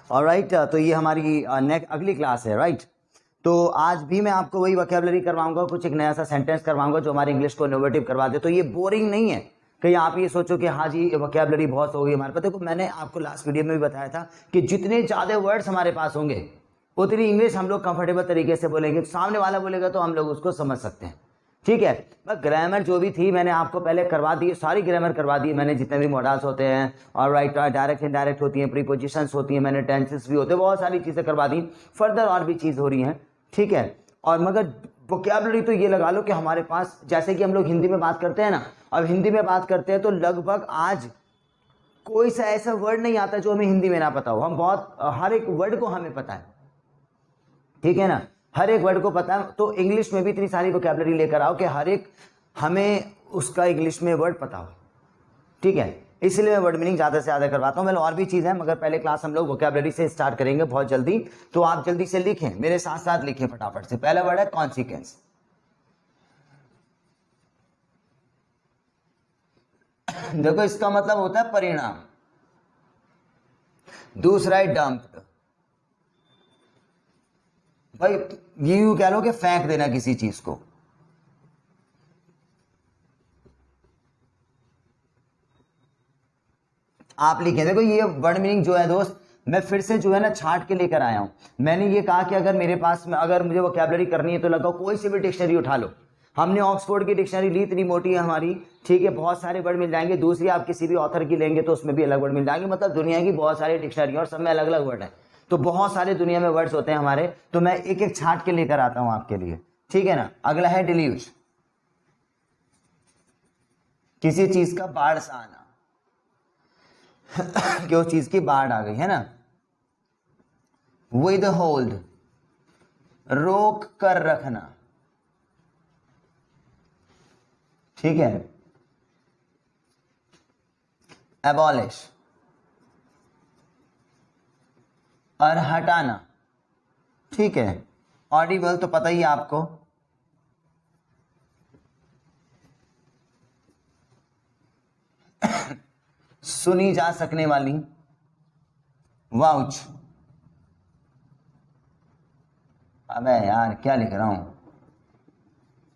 Alright, तो ये हमारी अगली क्लास है, राइट। तो आज भी मैं आपको वही वोकैबुलरी करवाऊंगा, कुछ एक नया सा सेंटेंस करवाऊंगा जो हमारे इंग्लिश को इनोवेटिव करवा दे। तो ये बोरिंग नहीं है कहीं आप ये सोचो कि हाँ जी वोकैबुलरी बहुत होगी हमारे पास। देखो मैंने आपको लास्ट वीडियो में भी बताया था कि जितने ज़्यादा वर्ड्स हमारे पास होंगे उतनी इंग्लिश हम लोग कंफर्टेबल तरीके से बोलेंगे। सामने वाला बोलेगा तो हम लोग उसको समझ सकते हैं, ठीक है। बस ग्रामर जो भी थी मैंने आपको पहले करवा दी, सारी ग्रामर करवा दी मैंने, जितने भी मॉडल्स होते हैं और राइट डायरेक्ट इनडायरेक्ट होती हैं, प्रीपोजिशंस होती हैं, मैंने टेंसेस भी होते हैं, बहुत सारी चीज़ें करवा दी। फर्दर और भी चीज़ हो रही हैं, ठीक है। और मगर वोकैबुलरी तो ये लगा लो कि हमारे पास, जैसे कि हम लोग हिंदी में बात करते हैं ना, अब हिंदी में बात करते हैं तो लगभग आज कोई सा ऐसा वर्ड नहीं आता जो हमें हिंदी में ना पता हो। हम बहुत हर एक वर्ड को हमें पता है, ठीक है ना, हर एक वर्ड को पता है। तो इंग्लिश में भी इतनी सारी वोकैबुलरी लेकर आओ कि हर एक हमें उसका इंग्लिश में वर्ड पता हो, ठीक है। इसलिए मैं वर्ड मीनिंग ज़्यादा से ज़्यादा करवाता हूँ। मैं और भी चीज़ है मगर पहले क्लास हम लोग वोकैबुलरी से स्टार्ट करेंगे बहुत जल्दी। तो आप जल्दी से लिखें, मेरे साथ साथ लिखें फटाफट से। पहला वर्ड है कॉन्सिक्वेंस। देखो इसका मतलब होता है परिणाम। दूसरा है डंप्ड, भाई ये यूं कह लो कि फेंक देना किसी चीज को। आप लिखें, देखो ये वर्ड मीनिंग जो है दोस्त, मैं फिर से जो है ना छांट के लेकर आया हूं। मैंने ये कहा कि अगर मेरे पास में अगर मुझे वोकैबुलरी करनी है तो लगाओ कोई सी भी डिक्शनरी उठा लो। हमने ऑक्सफोर्ड की डिक्शनरी ली, इतनी मोटी है हमारी, ठीक है, बहुत सारे वर्ड मिल जाएंगे। दूसरी आप किसी भी ऑथर की लेंगे तो उसमें भी अलग वर्ड मिल जाएंगे। मतलब दुनिया की बहुत सारी डिक्शनरी और सब में अलग अलग वर्ड है, तो बहुत सारे दुनिया में वर्ड्स होते हैं हमारे। तो मैं एक एक छांट के लेकर आता हूं आपके लिए, ठीक है ना। अगला है डिल्यूज, किसी चीज का बाढ़ सा आना कि उस चीज की बाढ़ आ गई है ना। विद होल्ड, रोक कर रखना, ठीक है। एबॉलिश, और हटाना, ठीक है। ऑडिबल तो पता ही है आपको, सुनी जा सकने वाली। वाउच, अबे यार क्या लिख रहा हूं,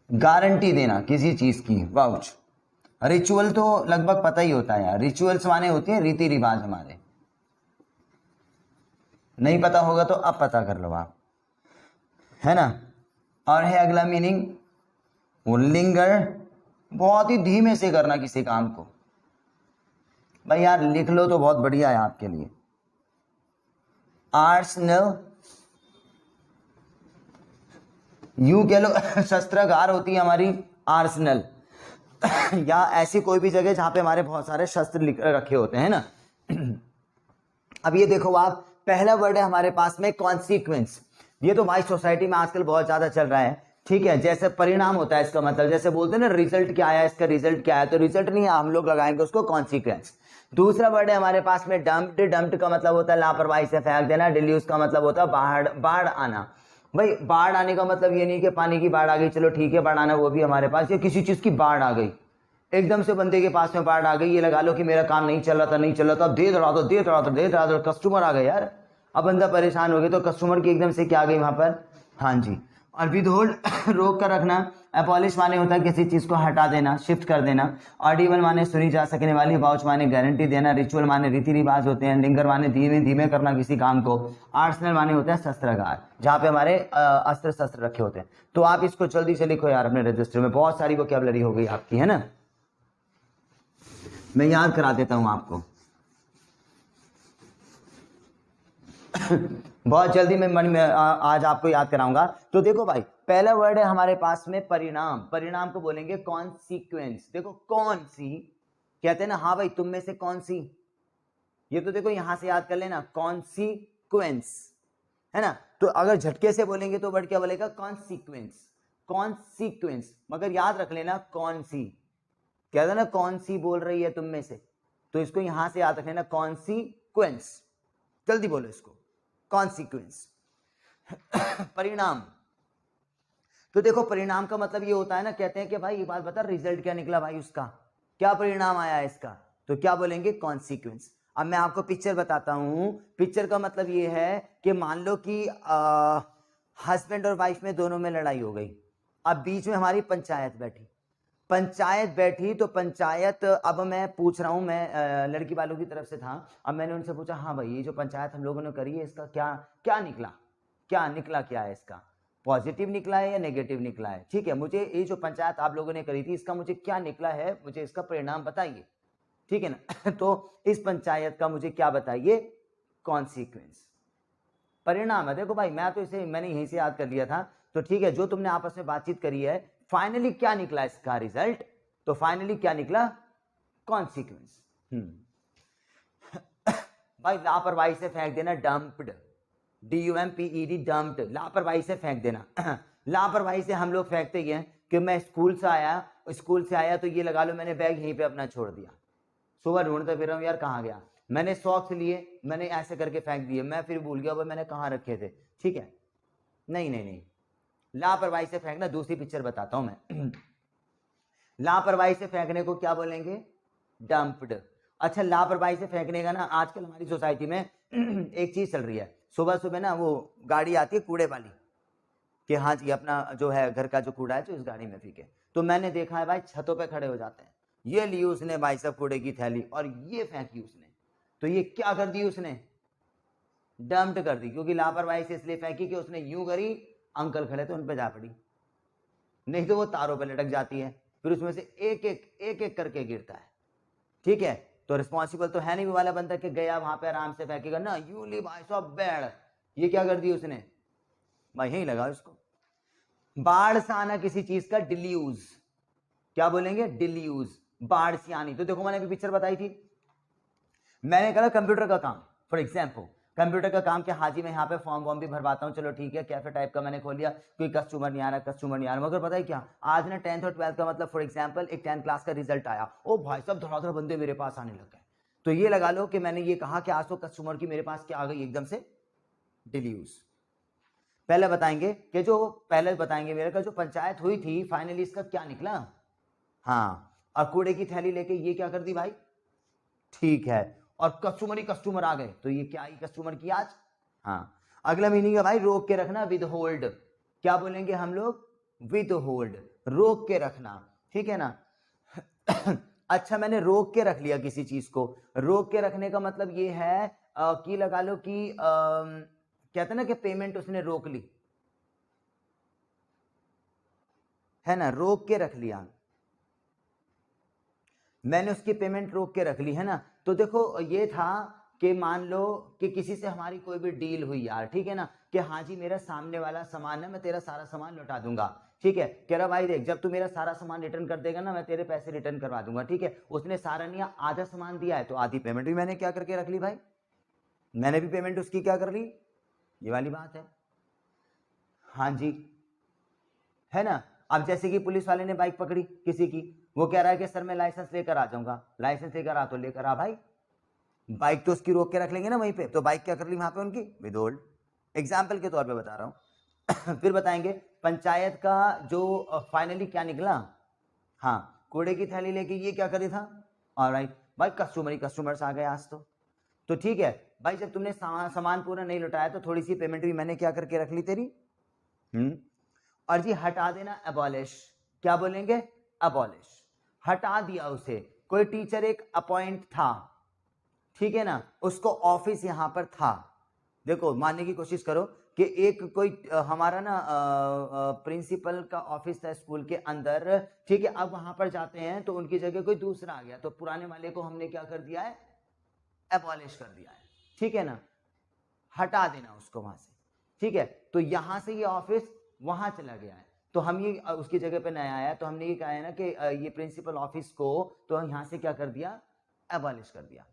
गारंटी देना किसी चीज की, वाउच। रिचुअल तो लगभग पता ही होता है यार, रिचुअल्स माने होती है रीति रिवाज हमारे। नहीं पता होगा तो अब पता कर लो आप, है ना। और है अगला मीनिंग वो लिंगर, बहुत ही धीमे से करना किसी काम को। भाई यार लिख लो तो बहुत बढ़िया है आपके लिए। आर्सनल, यूं कह लो शस्त्रागार होती है हमारी आर्सनल या ऐसी कोई भी जगह जहां पे हमारे बहुत सारे शस्त्र रखे होते हैं ना। अब ये देखो आप, पहला वर्ड है हमारे पास में कॉन्सिक्वेंस। ये तो भाई सोसाइटी में आजकल बहुत ज्यादा चल रहा है, ठीक है। जैसे परिणाम होता है इसका मतलब, जैसे बोलते हैं ना रिजल्ट क्या आया, इसका रिजल्ट क्या है, तो रिजल्ट नहीं है, हम लोग लगाएंगे उसको कॉन्सिक्वेंस। दूसरा वर्ड है हमारे पास में डम्प्ड। डम्प्ड का मतलब होता है लापरवाही से फेंक देना। डिल्यूज का मतलब होता है बाढ़ आना। भाई बाढ़ आने का मतलब ये नहीं कि पानी की बाढ़ आ गई, चलो ठीक है, बाढ़ आना वो भी हमारे पास, या किसी चीज की बाढ़ आ गई, एकदम से बंदे के पास में बाढ़ आ गई। ये लगा लो कि मेरा काम नहीं चल रहा था, दे रहा था, कस्टमर आ गए यार, अब बंदा परेशान हो गया, तो कस्टमर की एकदम से क्या आ गई वहां पर, हाँ जी। और विदहोल्ड रोक कर रखना। एबॉलिश माने होता है किसी चीज को हटा देना, शिफ्ट कर देना। ऑडिबल माने सुनी जा सकने वाली। वाउच माने गारंटी देना। रिचुअल माने रीति रिवाज होते हैं। लिंगर माने धीमे धीमे करना किसी काम को। आर्सनल माने होता है शस्त्रागार, जहाँ पे हमारे अस्त्र शस्त्र रखे होते हैं। तो आप इसको जल्दी से लिखो यार अपने रजिस्टर में, बहुत सारी वोकैबुलरी हो गई आपकी, है ना। मैं याद करा देता हूं आपको बहुत जल्दी मैं आज आपको याद कराऊंगा। तो देखो भाई, पहला वर्ड है हमारे पास में परिणाम। परिणाम को बोलेंगे कॉन्सिक्वेंस। देखो कौन सी कहते हैं ना, हाँ भाई तुम में से कौन सी, ये तो देखो यहां से याद कर लेना, कॉन्सिक्वेंस, है ना। तो अगर झटके से बोलेंगे तो वर्ड क्या बोलेगा, कॉन्सिक्वेंस। कॉन्सिक्वेंस, मगर याद रख लेना कौन सी, कहते ना कौन सी बोल रही है तुम में से, तो इसको यहां से याद रख लेना, कॉन्सिक्वेंस। जल्दी बोलो इसको, कॉन्सिक्वेंस। परिणाम, तो देखो परिणाम का मतलब ये होता है ना, कहते हैं कि भाई ये बात बता रिजल्ट क्या निकला भाई, उसका क्या परिणाम आया इसका, तो क्या बोलेंगे, कॉन्सिक्वेंस। अब मैं आपको पिक्चर बताता हूं। पिक्चर का मतलब ये है कि मान लो कि हस्बैंड और वाइफ में दोनों में लड़ाई हो गई। अब बीच में हमारी पंचायत बैठी तो पंचायत, अब मैं पूछ रहा हूं, मैं लड़की वालों की तरफ से था। अब मैंने उनसे पूछा, हाँ भाई ये जो पंचायत हम लोगों ने करी है इसका क्या क्या निकला, क्या है इसका, पॉजिटिव निकला है या नेगेटिव निकला है। ठीक है, मुझे ये जो पंचायत आप लोगों ने करी थी इसका मुझे क्या निकला है, मुझे इसका परिणाम बताइए। ठीक है ना तो इस पंचायत का मुझे क्या बताइए, कॉन्सिक्वेंस, परिणाम है। देखो भाई मैं तो इसे मैंने यहीं से याद कर लिया था। तो ठीक है, जो तुमने आपस में बातचीत करी है, फाइनली क्या निकला इसका रिजल्ट, तो फाइनली क्या निकला, कॉन्सिक्वेंस। भाई लापरवाही से फेंक देना, डंप्ड, DUMPED, डंप्ड, लापरवाही से फेंक देना। लापरवाही से हम लोग फेंकते ही हैं कि मैं स्कूल से आया तो ये लगा लो मैंने बैग यहीं पे अपना छोड़ दिया, सुबह ढूंढते फिर यार कहाँ गया, मैंने सॉक्स लिए, मैंने ऐसे करके फेंक दिए, मैं फिर भूल गया भाई मैंने कहाँ रखे थे। ठीक है, नहीं, लापरवाही से फेंकना। दूसरी पिक्चर बताता हूं मैं। लापरवाही से फेंकने को क्या बोलेंगे, डंप्ड। अच्छा, लापरवाही से फेंकने का ना आजकल हमारी सोसाइटी में एक चीज चल रही है, सुबह सुबह ना वो गाड़ी आती है कूड़े वाली, कि हाँ जी अपना जो है घर का जो कूड़ा है जो इस गाड़ी में फीके। तो मैंने देखा है भाई छतों पे खड़े हो जाते हैं, ये ली उसने भाई सब कूड़े की थैली और ये फेंकी उसने, तो ये क्या कर दी उसने, डंप्ड कर दी, क्योंकि लापरवाही से इसलिए फेंकी कि उसने यूं करी, अंकल खड़े थे उन पे जा पड़ी, नहीं तो वो तारों पे लटक जाती है, फिर उसमें से एक एक करके गिरता है। ठीक है, तो रिस्पॉन्सिबल तो है नहीं वो वाला बंदा कि गया वहां पे आराम से फेंकेगा ना, यू ली भाई साहब बैड, ये क्या कर दी उसने, भाई यही लगा उसको। बाढ़ से आना किसी चीज का डिल्यूज, क्या बोलेंगे, डिल्यूज, बाढ़ से आनी। तो देखो मैंने अभी पिक्चर बताई थी, मैंने कहा कंप्यूटर का काम, फॉर एग्जाम्पल कंप्यूटर का काम, क्या हाजी मैं यहाँ पे फॉर्म वॉर्म भी भरवाता हूँ, चलो ठीक है, कैफे टाइप का मैंने खोल लिया, कोई कस्टमर नहीं आ रहा, मगर पता है क्या, आज ना 10th और 12th का मतलब फॉर एग्जाम्पल एक 10th क्लास का रिजल्ट आया, ओ भाई साहब धड़ाधड़ बंदे मेरे पास आने लग गए। तो ये लगा लो कि मैंने ये कहा कि आज तो कस्टमर की मेरे पास क्या आ गई, एकदम से डिल्यूज। पहले बताएंगे मेरे का जो पंचायत हुई थी फाइनली इसका क्या निकला, हाँ, और कूड़े की थैली लेके ये क्या कर दी भाई, ठीक है, और कस्टमर आ गए, तो ये क्या आई कस्टमर की आज। हाँ, अगला मीनिंग है भाई रोक के रखना, विद होल्ड, क्या बोलेंगे हम लोग, विद होल्ड, रोक के रखना। ठीक है ना। अच्छा, मैंने रोक के रख लिया किसी चीज को, रोक के रखने का मतलब ये है कि लगा लो कि कहते ना कि पेमेंट उसने रोक ली, है ना, रोक के रख लिया, मैंने उसकी पेमेंट रोक के रख ली, है ना। तो देखो ये था कि मान लो कि किसी से हमारी कोई भी डील हुई यार, ठीक है ना, कि हाँ जी मेरा सामने वाला सामान है मैं तेरा सारा सामान लौटा दूंगा, ठीक है, कह रहा भाई देख जब तू मेरा सारा सामान रिटर्न कर देगा ना मैं तेरे पैसे रिटर्न करवा दूंगा। ठीक है, उसने सारा नहीं आधा सामान दिया है तो आधी पेमेंट भी मैंने क्या करके रख ली भाई, मैंने भी पेमेंट उसकी क्या कर ली, ये वाली बात है। हाँ जी, है ना। अब जैसे कि पुलिस वाले ने बाइक पकड़ी किसी की, वो कह रहा है कि सर मैं लाइसेंस लेकर आ जाऊंगा, लाइसेंस लेकर आ तो लेकर आ भाई, बाइक तो उसकी रोक के रख लेंगे ना वहीं पे, तो बाइक क्या कर ली वहां पे उनकी, विद होल्ड, एग्जाम्पल के तौर पे बता रहा हूं। फिर बताएंगे पंचायत का जो फाइनली क्या निकला, हाँ, कूड़े की थैली लेके ये क्या करे था, ऑलराइट भाई कस्टमर्स आ गए आज तो ठीक है भाई, जब तुमने सामान पूरा नहीं लौटाया तो थोड़ी सी पेमेंट भी मैंने क्या करके रख ली तेरी। और जी हटा देना, अबॉलिश, क्या बोलेंगे, अबॉलिश, हटा दिया उसे। कोई टीचर एक अपॉइंट था, ठीक है ना, उसको ऑफिस यहां पर था, देखो मानने की कोशिश करो कि एक कोई हमारा ना प्रिंसिपल का ऑफिस था स्कूल के अंदर, ठीक है, अब वहां पर जाते हैं तो उनकी जगह कोई दूसरा आ गया, तो पुराने वाले को हमने क्या कर दिया है, एबॉलिश कर दिया है, ठीक है ना, हटा देना उसको वहां से। ठीक है, तो यहां से ये ऑफिस वहां चला गया है, तो हम ये उसकी जगह पे नया आया, तो हमने ये कहा है ना कि ये प्रिंसिपल ऑफिस को तो यहां से क्या कर दिया, एबॉलिश कर दिया।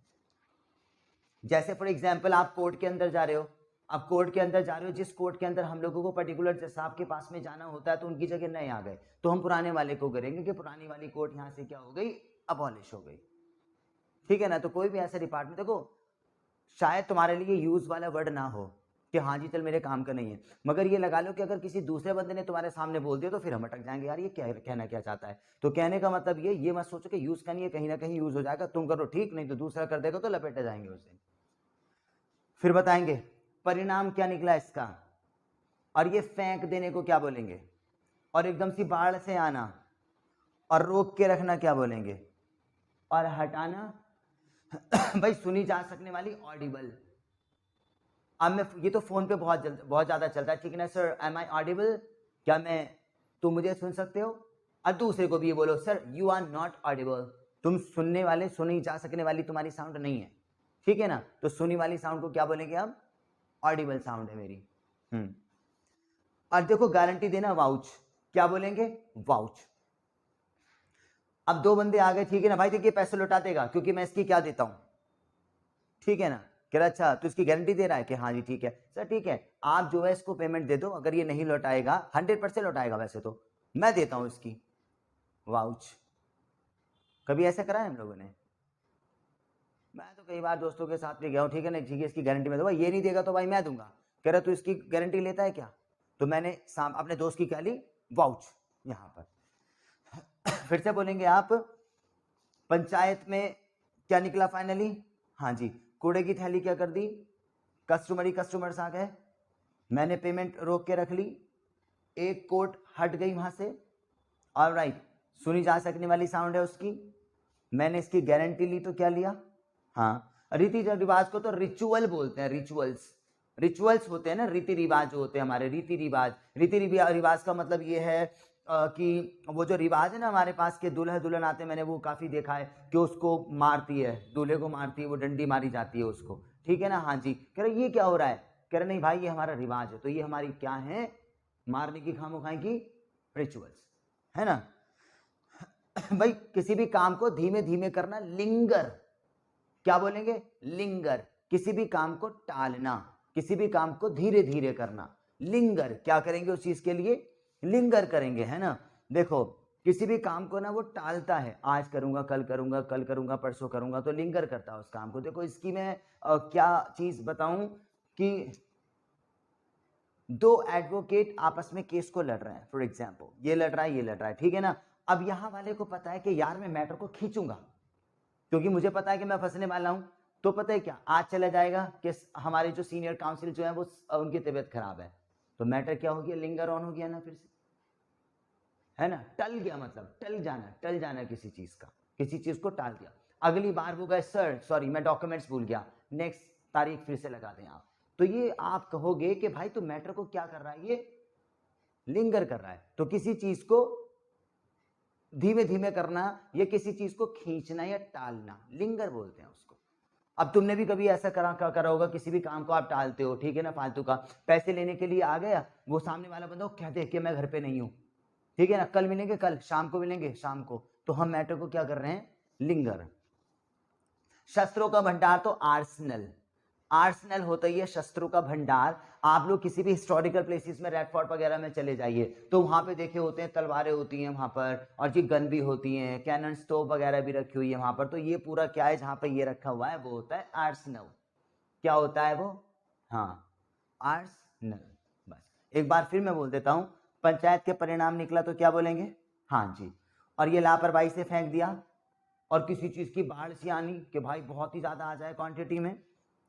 जैसे फॉर एग्जाम्पल आप कोर्ट के अंदर जा रहे हो, अब कोर्ट के अंदर जा रहे हो, जिस कोर्ट के अंदर हम लोगों को पर्टिकुलर जज साहब के पास में जाना होता है तो उनकी जगह नए आ गए, तो हम पुराने वाले को करेंगे कि पुरानी वाली कोर्ट यहां से क्या हो गई, अबॉलिश हो गई। ठीक है ना, तो कोई भी ऐसा डिपार्टमेंट, देखो शायद तुम्हारे लिए यूज वाला वर्ड ना हो कि हाँ जी चल मेरे काम का नहीं है, मगर ये लगा लो कि अगर किसी दूसरे बंदे ने तुम्हारे सामने बोल दिया तो फिर हम अटक जाएंगे, यार ये क्या कहना क्या चाहता है। तो कहने का मतलब ये मत सोचो कि यूज करनी है, कहीं ना कहीं यूज हो जाएगा, तुम करो ठीक, नहीं तो दूसरा कर देगा तो लपेटे जाएंगे उस दिन। फिर बताएंगे परिणाम क्या निकला इसका, और ये फेंक देने को क्या बोलेंगे, और एकदम सी बाढ़ से आना और रोक के रखना क्या बोलेंगे, और हटाना भाई सुनी जा सकने वाली ऑडिबल। अब मैं ये तो फोन पे बहुत ज्यादा चलता है, ठीक है ना सर, एम आई ऑडिबल, क्या तुम मुझे सुन सकते हो, और दूसरे को भी ये बोलो sir you are not audible, तुम सुनने वाले, सुनी जा सकने वाली तुम्हारी साउंड नहीं है, ठीक है ना। तो सुनी वाली साउंड को क्या बोलेंगे हम, ऑडिबल साउंड है मेरी। और देखो गारंटी देना वाउच, क्या बोलेंगे, वाउच। अब दो बंदे आ गए, ठीक है ना भाई, देखिए पैसे लौटा देगा क्योंकि मैं इसकी क्या देता हूं, ठीक है ना, कह रहा अच्छा तो इसकी गारंटी दे रहा है कि हाँ जी ठीक है सर, ठीक है आप जो है इसको पेमेंट दे दो, अगर ये नहीं लौटाएगा 100% लौटाएगा वैसे तो, मैं देता हूं इसकी वाउच। कभी ऐसा करा है हम लोगों ने, मैं तो कई बार दोस्तों के साथ भी गया हूँ, ठीक है ना, ठीक है इसकी गारंटी में दो, भाई ये नहीं देगा तो भाई मैं दूंगा, कह रहा तू इसकी गारंटी लेता है क्या, तो मैंने अपने दोस्त की क्या ली, वाउच यहां पर। फिर से बोलेंगे आप, पंचायत में क्या निकला फाइनली, हाँ जी कूड़े की थैली क्या कर दी, कस्टमर्स आ गए, मैंने पेमेंट रोक के रख ली, एक कोट हट गई वहां से, ऑलराइट, सुनी जा सकने वाली साउंड है उसकी, मैंने इसकी गारंटी ली तो क्या लिया, हाँ रीति रिवाज को तो रिचुअल बोलते हैं, रिचुअल्स होते हैं ना, रीति रिवाज जो होते हैं हमारे, रीति रिवाज का मतलब ये है कि वो जो रिवाज है ना हमारे पास के दूल्हा दुल्हन आते हैं, मैंने वो काफी देखा है कि उसको मारती है, दूल्हे को मारती है, वो डंडी मारी जाती है उसको, ठीक है ना, हाँ जी, कह रहे ये क्या हो रहा है, कह रहे नहीं भाई ये हमारा रिवाज है, तो ये हमारी क्या है, मारने की खामोखाई की रिचुअल्स है ना। भाई किसी भी काम को धीमे धीमे करना, लिंगर, क्या बोलेंगे, लिंगर, किसी भी काम को टालना, किसी भी काम को धीरे धीरे करना, लिंगर, क्या करेंगे उस चीज के लिए, लिंगर करेंगे, है ना। देखो किसी भी काम को ना वो टालता है, आज करूंगा कल करूंगा, कल करूंगा परसों करूंगा, तो लिंगर करता है उस काम को। देखो इसकी मैं क्या चीज बताऊं कि दो एडवोकेट आपस में केस को लड़ रहे हैं, फॉर एग्जाम्पल ये लड़ रहा है, ये लड़ रहा है, ठीक है ना। अब यहां वाले को पता है कि यार मैं मैटर को खींचूंगा क्योंकि मुझे पता है कि मैं फंसने वाला हूं, तो पता है क्या, आज चला जाएगा कि हमारे जो सीनियर काउंसिल जो है वो उनकी तबीयत खराब है, तो मैटर क्या हो गया, लिंगर ऑन हो गया ना फिर से, है ना, टल गया, मतलब टल जाना किसी चीज का, किसी चीज को टाल दिया। अगली बार वो गए सर सॉरी मैं डॉक्यूमेंट्स भूल गया, नेक्स्ट तारीख फिर से लगा दें आप, तो ये आप कहोगे कि भाई तो मैटर को क्या कर रहा है, ये लिंगर कर रहा है। तो किसी चीज को धीमे धीमे करना, या किसी चीज को खींचना या टालना, लिंगर बोलते हैं उसको। अब तुमने भी कभी ऐसा करा होगा, किसी भी काम को आप टालते हो, ठीक है ना, फालतू का, पैसे लेने के लिए आ गया, वो सामने वाला बंदा क्या देख के मैं घर पे नहीं हूं, ठीक है ना, कल मिलेंगे, कल शाम को मिलेंगे, शाम को, तो हम मैटर को क्या कर रहे हैं, लिंगर। शस्त्रों का भंडार तो आर्सनल होता ही है शस्त्रों का भंडार। आप लोग किसी भी हिस्टोरिकल प्लेसेस में, रेड फोर्ट वगैरह में चले जाइए तो वहां पे देखे होते हैं तलवारें होती हैं वहां पर, और जी गन भी होती हैं, कैनन स्टोव वगैरह भी रखी हुई है वहां पर। तो ये पूरा क्या है जहां पर ये रखा हुआ है वो होता है आर्सनल। क्या होता है वो, हाँ आर्सनल। बस एक बार फिर मैं बोल देता हूं, पंचायत के परिणाम निकला तो क्या बोलेंगे, हाँ जी, और ये लापरवाही से फेंक दिया, और किसी चीज की बाढ़ सी आनी कि भाई बहुत ही ज्यादा आ जाए क्वांटिटी में,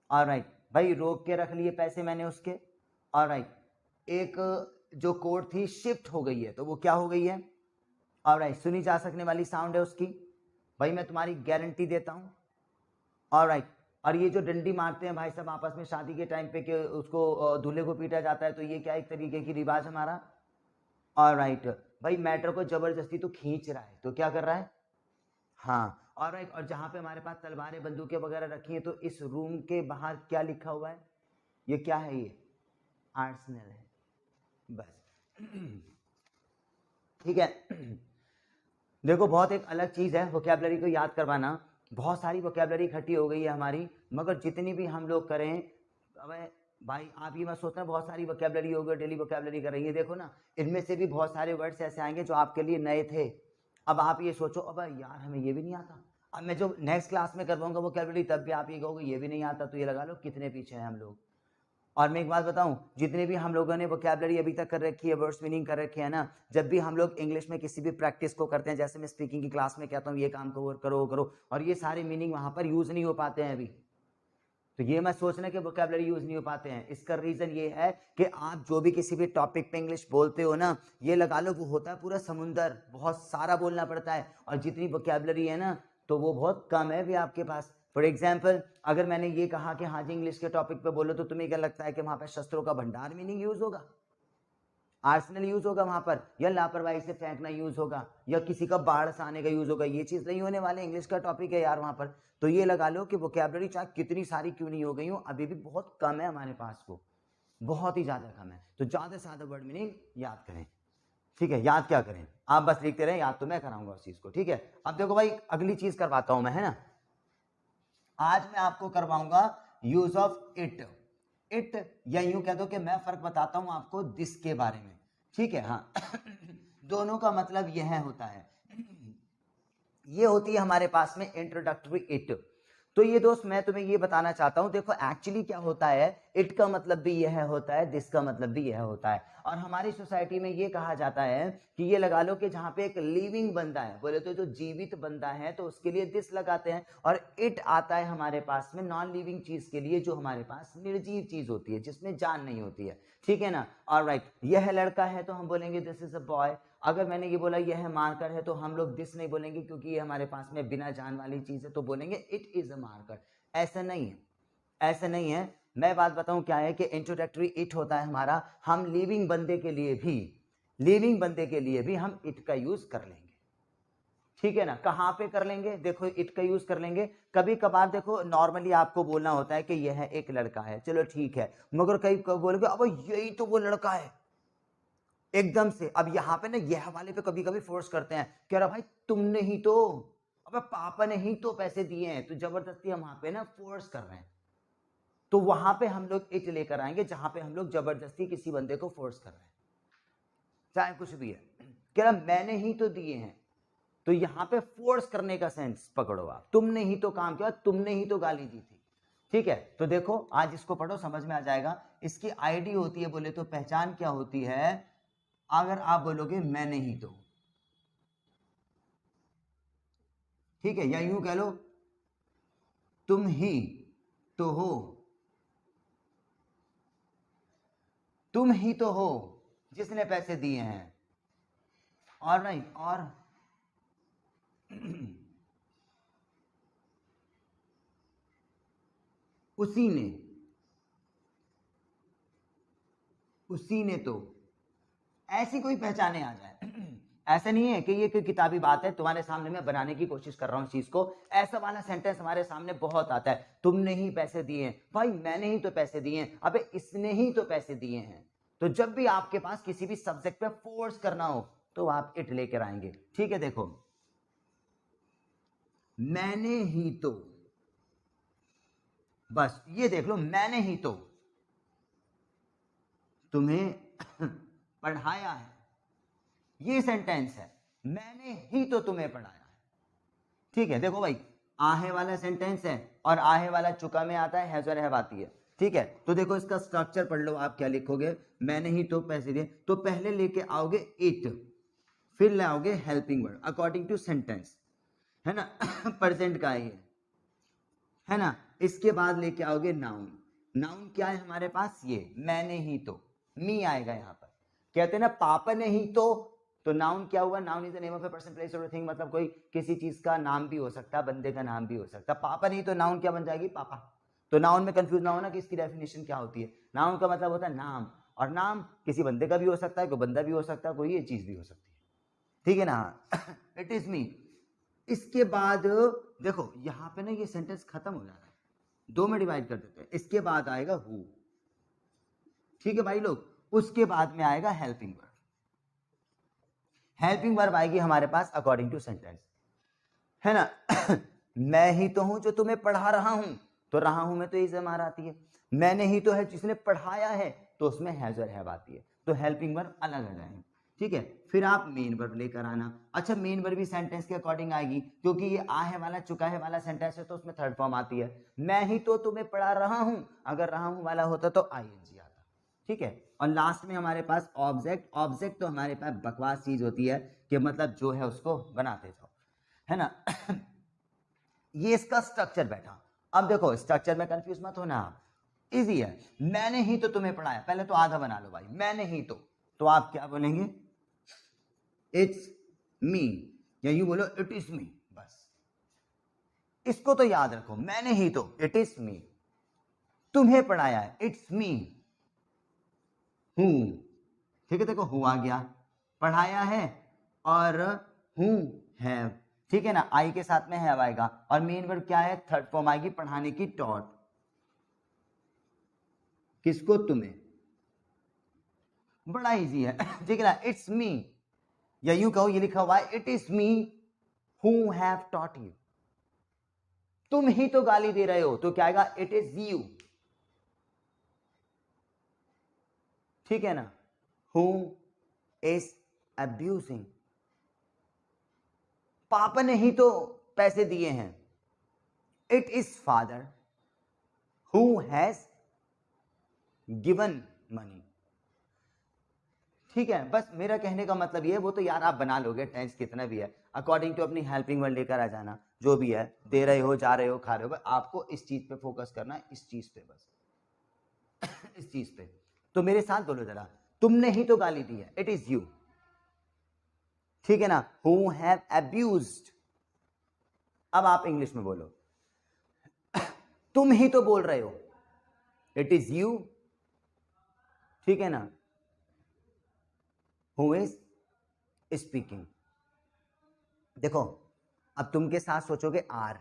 ऑलराइट, भाई रोक के रख लिए पैसे मैंने उसके, ऑलराइट, एक जो कोड थी शिफ्ट हो गई है तो वो क्या हो गई है, ऑलराइट, सुनी जा सकने वाली साउंड है उसकी, भाई मैं तुम्हारी गारंटी देता हूं, ऑलराइट। और ये जो डंडी मारते हैं भाई सब आपस में शादी के टाइम पे कि उसको दूल्हे को पीटा जाता है, तो ये क्या एक तरीके की रिवाज हमारा, ऑलराइट, भाई मैटर को जबरदस्ती तो खींच रहा है, तो क्या कर रहा है, हाँ ऑलराइट। और जहां पे हमारे पास तलवारें बंदूकें वगैरह रखी हैं, तो इस रूम के बाहर क्या लिखा हुआ है, ये क्या है, ये आर्सनल है, बस ठीक है। देखो बहुत एक अलग चीज है वोकैबलरी को याद करवाना, बहुत सारी वोकैबलरी इकट्ठी हो गई है हमारी, मगर जितनी भी हम लोग करें, अब भाई आप ये मत सोचना बहुत सारी वोकैबलरी हो गई, डेली वोकैबलरी कर रही है, देखो ना इनमें से भी बहुत सारे वर्ड्स ऐसे आएंगे जो आपके लिए नए थे। अब आप ये सोचो अब यार हमें ये भी नहीं आता, अब मैं जो नेक्स्ट क्लास में करवाऊंगा वोकैबलरी तब भी आप ये कहोगे ये भी नहीं आता, तो ये लगा लो कितने पीछे हैं हम लोग। और मैं एक बात बताऊं, जितने भी हम लोगों ने वोकैबुलरी अभी तक कर रखी है, वर्ड्स मीनिंग कर रखे हैं ना, जब भी हम लोग इंग्लिश में किसी भी प्रैक्टिस को करते हैं, जैसे मैं स्पीकिंग की क्लास में कहता हूँ ये काम करो करो करो, और ये सारे मीनिंग वहां पर यूज नहीं हो पाते हैं अभी। तो ये मत सोचना कि वोकैबुलरी यूज नहीं हो पाते हैं। इसका रीजन ये है कि आप जो भी किसी भी टॉपिक पे इंग्लिश बोलते हो ना, ये लगा लो वो होता है पूरा समुंदर, बहुत सारा बोलना पड़ता है, और जितनी वोकैबुलरी है ना तो वो बहुत कम है भी आपके पास। फॉर एग्जाम्पल, अगर मैंने ये कहा कि हाँ जी इंग्लिश के टॉपिक पे बोलो, तो तुम्हें क्या लगता है कि वहां पर शस्त्रों का भंडार मीनिंग यूज होगा, आर्सेनल यूज होगा वहां पर, या लापरवाही से फेंकना यूज होगा, या किसी का बाढ़ से आने का यूज होगा? ये चीज नहीं होने वाले, इंग्लिश का टॉपिक है यार वहां पर। तो ये लगा लो कि वोकैबुलरी चाहे कितनी सारी क्यों नहीं हो गई हो, अभी भी बहुत कम है हमारे पास, को बहुत ही ज्यादा कम है। तो ज्यादा से ज्यादा वर्ड मीनिंग याद करें, ठीक है? याद क्या करें, आप बस लिखते रहे, याद तो मैं कराऊंगा उस चीज को, ठीक है? अब देखो भाई, अगली चीज करवाता हूं मैं, है ना। आज मैं आपको करवाऊंगा यूज ऑफ इट। इट, या यूं कह दो कि मैं फर्क बताता हूं आपको दिस के बारे में, ठीक है? हाँ दोनों का मतलब यह होता है, ये होती है हमारे पास में इंट्रोडक्टरी इट। तो ये दोस्त मैं तुम्हें ये बताना चाहता हूं, देखो एक्चुअली क्या होता है, इट का मतलब भी यह होता है, दिस का मतलब भी यह होता है। और हमारी सोसाइटी में ये कहा जाता है कि ये लगा लो कि जहां पे एक लिविंग बंदा है, बोले तो जो जीवित बंदा है, तो उसके लिए दिस लगाते हैं। और इट आता है हमारे पास में नॉन लिविंग चीज के लिए, जो हमारे पास निर्जीव चीज होती है, जिसमें जान नहीं होती है, ठीक है ना? ऑलराइट, यह लड़का है तो हम बोलेंगे दिस इज अ बॉय। अगर मैंने ये बोला यह मार्कर है, तो हम लोग दिस नहीं बोलेंगे, क्योंकि ये हमारे पास में बिना जान वाली चीज है, तो बोलेंगे इट इज अ मार्कर। ऐसा नहीं है, ऐसा नहीं है। मैं बात बताऊं क्या है कि इंट्रोडक्टरी इट होता है हमारा, हम लिविंग बंदे के लिए भी, लिविंग बंदे के लिए भी हम इट का यूज कर लेंगे, ठीक है ना? कहां पे कर लेंगे, देखो इट का यूज कर लेंगे कभी कभार। देखो नॉर्मली आपको बोलना होता है कि यह एक लड़का है, चलो ठीक है, मगर कई बोलोगे अब यही तो वो लड़का है एकदम से। अब यहाँ पे ना यह वाले पे कभी कभी फोर्स करते हैं, कह रहा भाई तुमने ही तो, अबे पापा ने ही तो पैसे दिए हैं, तो जबरदस्ती हम वहां पे ना फोर्स कर रहे हैं। तो वहां पे हम लोग इट लेकर आएंगे, जहां पे हम लोग जबरदस्ती किसी बंदे को फोर्स कर रहे हैं, चाहे कुछ भी है। कह रहा मैंने ही तो दिए हैं, तो यहां पे फोर्स करने का सेंस पकड़ो आप, तुमने ही तो काम किया, तुमने ही तो गाली दी थी, ठीक है? तो देखो आज इसको पढ़ो, समझ में आ जाएगा। इसकी आईडी होती है, बोले तो पहचान क्या होती है, अगर आप बोलोगे मैंने ही तो, ठीक है? या यूं कह लो तुम ही तो हो, तुम ही तो हो जिसने पैसे दिए हैं, और नहीं, और उसी ने, उसी ने तो, ऐसी कोई पहचाने आ जाए। ऐसा नहीं है कि ये कोई किताबी बात है, तुम्हारे सामने मैं बनाने की कोशिश कर रहा हूं इस चीज को। ऐसा वाला सेंटेंस हमारे सामने बहुत आता है, तुमने ही पैसे दिए हैं, भाई मैंने ही तो पैसे दिए हैं, अबे इसने ही तो पैसे दिए हैं। तो जब भी आपके पास किसी भी सब्जेक्ट पे फोर्स करना हो, तो आप इट लेकर आएंगे, ठीक है? देखो मैंने ही तो, बस ये देख लो, मैंने ही तो तुम्हें पढ़ाया है, ये सेंटेंस है, मैंने ही तो तुम्हें पढ़ाया है, ठीक है? देखो भाई, आहे वाला सेंटेंस है, और आहे वाला चुका में आता है, हैज और हैव आती है, ठीक है? तो देखो इसका स्ट्रक्चर पढ़ लो, आप क्या लिखोगे, मैंने ही तो पैसे दिए, तो पहले लेके आओगे इट, फिर लाओगे helping word according to sentence, है ना? प्रेजेंट का है ना? इसके बाद लेके आओगे नाउन। नाउन क्या है हमारे पास, ये मैंने ही तो, मी आएगा यहाँ पर। कहते हैं ना पापा ने ही तो नाउन क्या हुआ, noun is the name of a person place और थिंग, मतलब कोई किसी चीज का नाम भी हो सकता है, बंदे का नाम भी हो सकता है। पापा नहीं तो नाउन क्या बन जाएगी, पापा। तो नाउन में कंफ्यूज ना होना कि इसकी डेफिनेशन क्या होती है। नाउन का मतलब होता है नाम, और नाम किसी बंदे का भी हो सकता है, कोई बंदा भी हो सकता है, कोई ये चीज भी हो सकती है, ठीक है ना? It is me. इसके बाद देखो यहां पे ना ये सेंटेंस खत्म हो जाता है, दो में डिवाइड कर देते हैं। इसके बाद आएगा हु, ठीक है भाई लोग? उसके बाद में आएगा हेल्पिंग वर्ब। हेल्पिंग वर्ब आएगी हमारे पास अकॉर्डिंग टू सेंटेंस, है ना? मैं ही तो हूं जो तुम्हें पढ़ा रहा हूं, तो रहा हूं में तो इज एम आर आती है। मैंने ही तो है जिसने पढ़ाया है, तो उसमें हैज और हैव आती है। तो हेल्पिंग वर्ब अलग आ जाएंगे, ठीक है, फिर आप मेन वर्ब लेकर आना। अच्छा, मेन वर्ब भी सेंटेंस के अकॉर्डिंग आएगी, क्योंकि ये आ है वाला चुका है वाला सेंटेंस है तो उसमें थर्ड फॉर्म आती है। मैं ही तो तुम्हें पढ़ा रहा हूं, अगर रहा हूं वाला होता तो आईएनजी आता। ठीक है, और लास्ट में हमारे पास ऑब्जेक्ट। ऑब्जेक्ट तो हमारे पास बकवास चीज होती है कि मतलब जो है उसको बनाते जाओ, है ना। ये इसका स्ट्रक्चर बैठा। अब देखो स्ट्रक्चर में कंफ्यूज मत होना आप, इजी है। मैंने ही तो तुम्हें पढ़ाया, पहले तो आधा बना लो भाई, मैंने ही तो आप क्या बोलेंगे, इट्स मी, या यूं बोलो इट इज मी, बस इसको तो याद रखो, मैंने ही तो, इट इज मी, तुम्हें पढ़ाया है, इट्स मी हूं। ठीक है, देखो हूं आ गया, पढ़ाया है, और हूं हैव, ठीक है ना, आई के साथ में हैव आएगा, और मेन वर्ब क्या है, थर्ड फॉर्म आएगी पढ़ाने की, टॉट। किसको, तुम्हें, बड़ा इजी है। ठीक है ना, इट्स मी, या यूं कहो, ये लिखा हुआ है it is me who have taught you, तुम ही तो गाली दे रहे हो, तो क्या आएगा, इट इज यू। ठीक है ना, हु इज अब्यूजिंग, पापा ने ही तो पैसे दिए हैं, it is father who has given money. ठीक है, बस मेरा कहने का मतलब ये है, वो तो यार आप बना लोगे, टेंस कितना भी है, अकॉर्डिंग टू अपनी हेल्पिंग वर्ड लेकर आ जाना, जो भी है, दे रहे हो, जा रहे हो, खा रहे हो, आपको इस चीज पे फोकस करना है, इस चीज पे बस। इस चीज पे, तो मेरे साथ बोलो जरा, तुमने ही तो गाली दी है, इट इज यू। ठीक है ना, हु हैव अब्यूज्ड। अब आप इंग्लिश में बोलो, तुम ही तो बोल रहे हो, इट इज यू। ठीक है ना, हु इज स्पीकिंग। देखो अब तुम के साथ सोचोगे आर,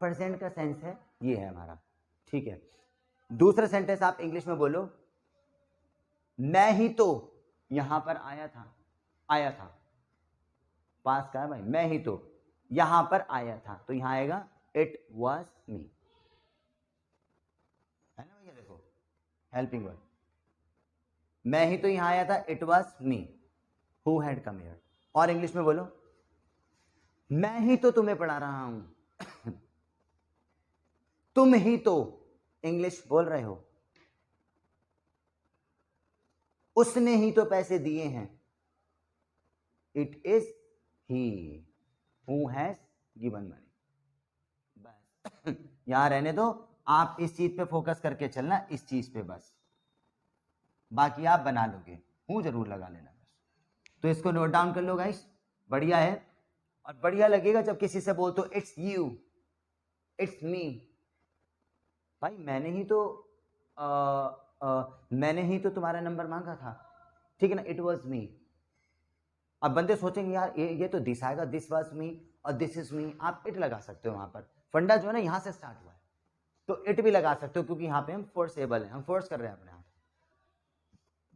प्रेजेंट का सेंस है, ये है हमारा। ठीक है, दूसरा सेंटेंस आप इंग्लिश में बोलो, मैं ही तो यहां पर आया था, पास का है भाई, मैं ही तो यहां पर आया था, तो यहां आएगा इट वॉज मी, है ना भैया, देखो हेल्पिंग वर्ड, मैं ही तो यहां आया था, it was me who had come here. और इंग्लिश में बोलो, मैं ही तो तुम्हें पढ़ा रहा हूं। तुम ही तो इंग्लिश बोल रहे हो, उसने ही तो पैसे दिए हैं, it is he who has given money. बस यहां रहने दो, आप इस चीज पे फोकस करके चलना, इस चीज पे बस, बाकी आप बना लोगे, हूं जरूर लगा लेना बस। तो इसको नोट डाउन कर लो गाइस, बढ़िया है। और बढ़िया लगेगा जब किसी से बोल तो इट्स यू, इट्स मी, भाई मैंने ही तो तुम्हारा नंबर मांगा था। ठीक है ना, इट वॉज मी। अब बंदे सोचेंगे यार ये तो दिस आएगा, दिस वॉज मी और दिस इज मी, आप इट लगा सकते हो, वहां पर फंडा जो है ना यहां से स्टार्ट हुआ है, तो इट भी लगा सकते हो, क्योंकि यहाँ पे हम फोर्सेबल हैं, हम फोर्स कर रहे हैं अपने आप।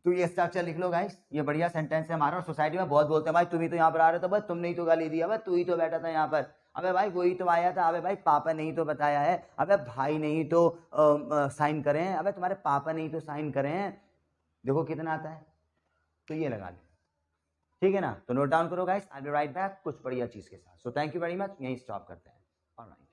तो ये स्ट्रक्चर लिख लो गाइस, ये बढ़िया सेंटेंस है हमारा। और सोसाइटी में बहुत बोलते हैं भाई तुम ही तो यहाँ पर आ रहे हो, तो भाई तुमने ही तो गाली दिया, भाई तू ही तो बैठा था यहाँ पर, अबे भाई वही तो आया था, अबे भाई पापा ने ही तो बताया है, अबे भाई ने ही तो साइन करे हैं, अबे तुम्हारे पापा ने ही तो साइन करे हैं। देखो कितना आता है, तो ये लगा लो। ठीक है ना, तो नोट डाउन करो guys, I will write back कुछ बढ़िया चीज के साथ। So thank you very much, यहीं स्टॉप करते हैं। ऑलराइट।